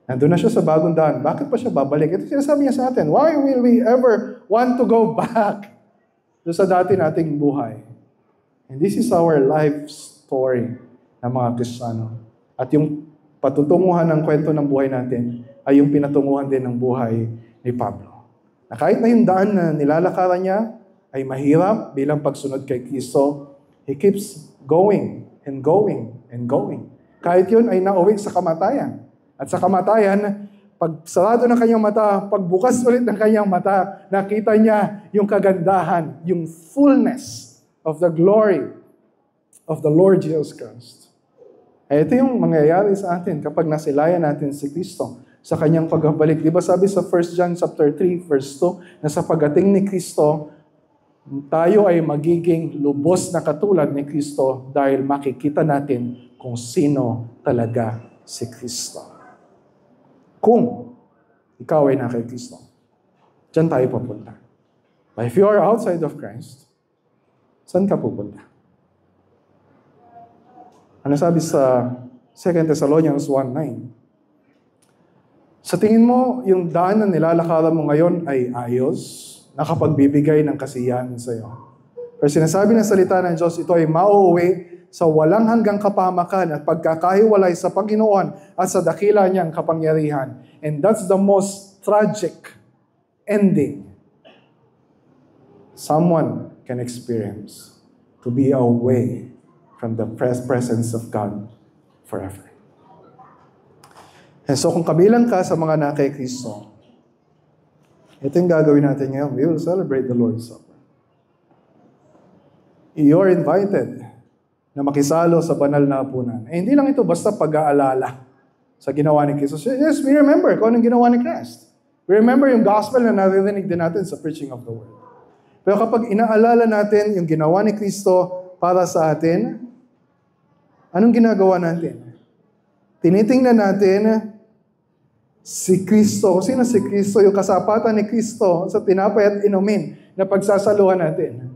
Nandun na siya sa bagong daan. Bakit pa siya babalik? Ito sinasabi niya sa atin, why will we ever want to go back doon sa dati nating buhay? And this is our life story ng mga Kristiyano. At yung patutunguhan ng kwento ng buhay natin ay yung pinatunguhan din ng buhay ni Pablo. Na kahit na yung daan na nilalakaran niya ay mahirap bilang pagsunod kay Kristo, he keeps going and going and going. Kahit yun ay nauwi sa kamatayan. At sa kamatayan, pag sarado ng kanyang mata, pagbukas ulit ng kanyang mata, nakita niya yung kagandahan, yung fullness of the glory of the Lord Jesus Christ. Ito yung mangyayari sa atin kapag nasilayan natin si Kristo sa kanyang pagbabalik. Di ba sabi sa 1 John chapter 3, verse 2, na sa pagdating ni Kristo, tayo ay magiging lubos na katulad ni Kristo dahil makikita natin kung sino talaga si Kristo. Kung ikaw ay na kay Kristo, diyan tayo papunta. But if you are outside of Christ, saan ka pupunta? Ano sabi sa 2 Thessalonians 1:9? Sa tingin mo, yung daan na nilalakaran mo ngayon ay ayos, nakapagbibigay ng kasiyahan sa iyo. Pero sinasabi ng salita ng Diyos, ito ay mauuwi sa walang hanggang kapahamakan at pagkakahiwalay sa Panginoon at sa dakila niyang kapangyarihan. And that's the most tragic ending someone can experience, to be away from the presence of God forever. And so kung kabilang ka sa mga na kay Kristo, ito yung gagawin natin ngayon. We will celebrate the Lord's Supper. You're invited na makisalo sa banal na hapunan. Eh, hindi lang ito basta pag-aalala sa ginawa ni Kristo. Yes, we remember kung anong ginawa ni Christ. We remember yung gospel na naririnig din natin sa preaching of the word. Pero kapag inaalala natin yung ginawa ni Kristo para sa atin, anong ginagawa natin? Tinitingnan natin si Kristo. Kung sino si Kristo? Yung kasapatan ni Kristo sa tinapay at inumin na pagsasaluhan natin.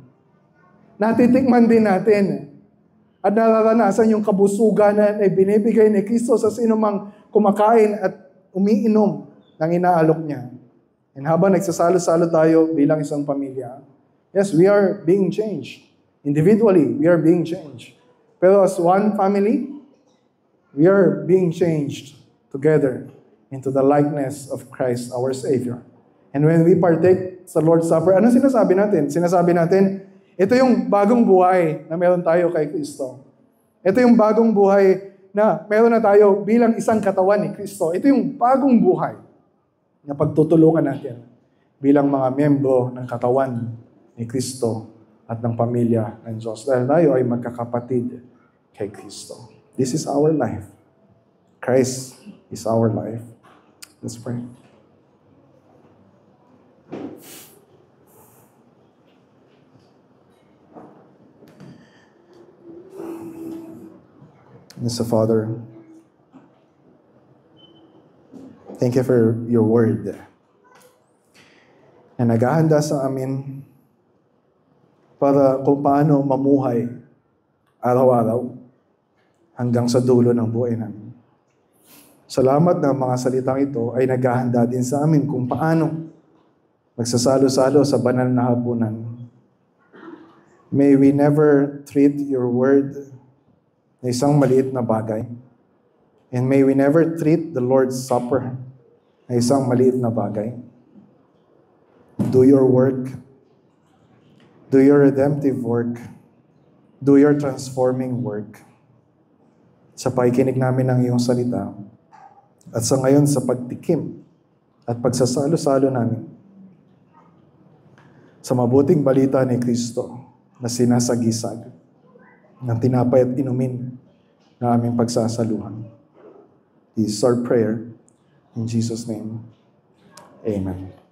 Natitikman din natin at nararanasan yung kabusugan na binibigay ni Kristo sa sinumang kumakain at umiinom ng inaalok niya. And habang nagsasalo-salo tayo bilang isang pamilya, yes, we are being changed. Individually, we are being changed. Pero as one family, we are being changed together into the likeness of Christ, our Savior. And when we partake sa Lord's Supper, ano sinasabi natin? Sinasabi natin, ito yung bagong buhay na meron tayo kay Kristo. Ito yung bagong buhay na meron na tayo bilang isang katawan ni Kristo. Ito yung bagong buhay na pagtutulungan natin bilang mga miyembro ng katawan ni Kristo at ng pamilya ng Diyos. Dahil tayo ay magkakapatid kay Kristo. This is our life. Christ is our life. Let's pray. Mr. Father, thank you for your word na naghahanda sa amin para kung paano mamuhay araw-araw hanggang sa dulo ng buhay namin. Salamat na mga salitang ito ay naghahanda din sa amin kung paano magsasalo-salo sa banal na hapunan. May we never treat your word na isang maliit na bagay. And may we never treat the Lord's Supper na isang maliit na bagay. Do your work. Do your redemptive work. Do your transforming work. Sa pakikinig namin ng iyong salita, at sa ngayon sa pagtikim at pagsasalo-salo namin sa mabuting balita ni Kristo na sinasagisag ng tinapay at inumin na aming pagsasaluhan. This is our prayer. In Jesus' name, amen.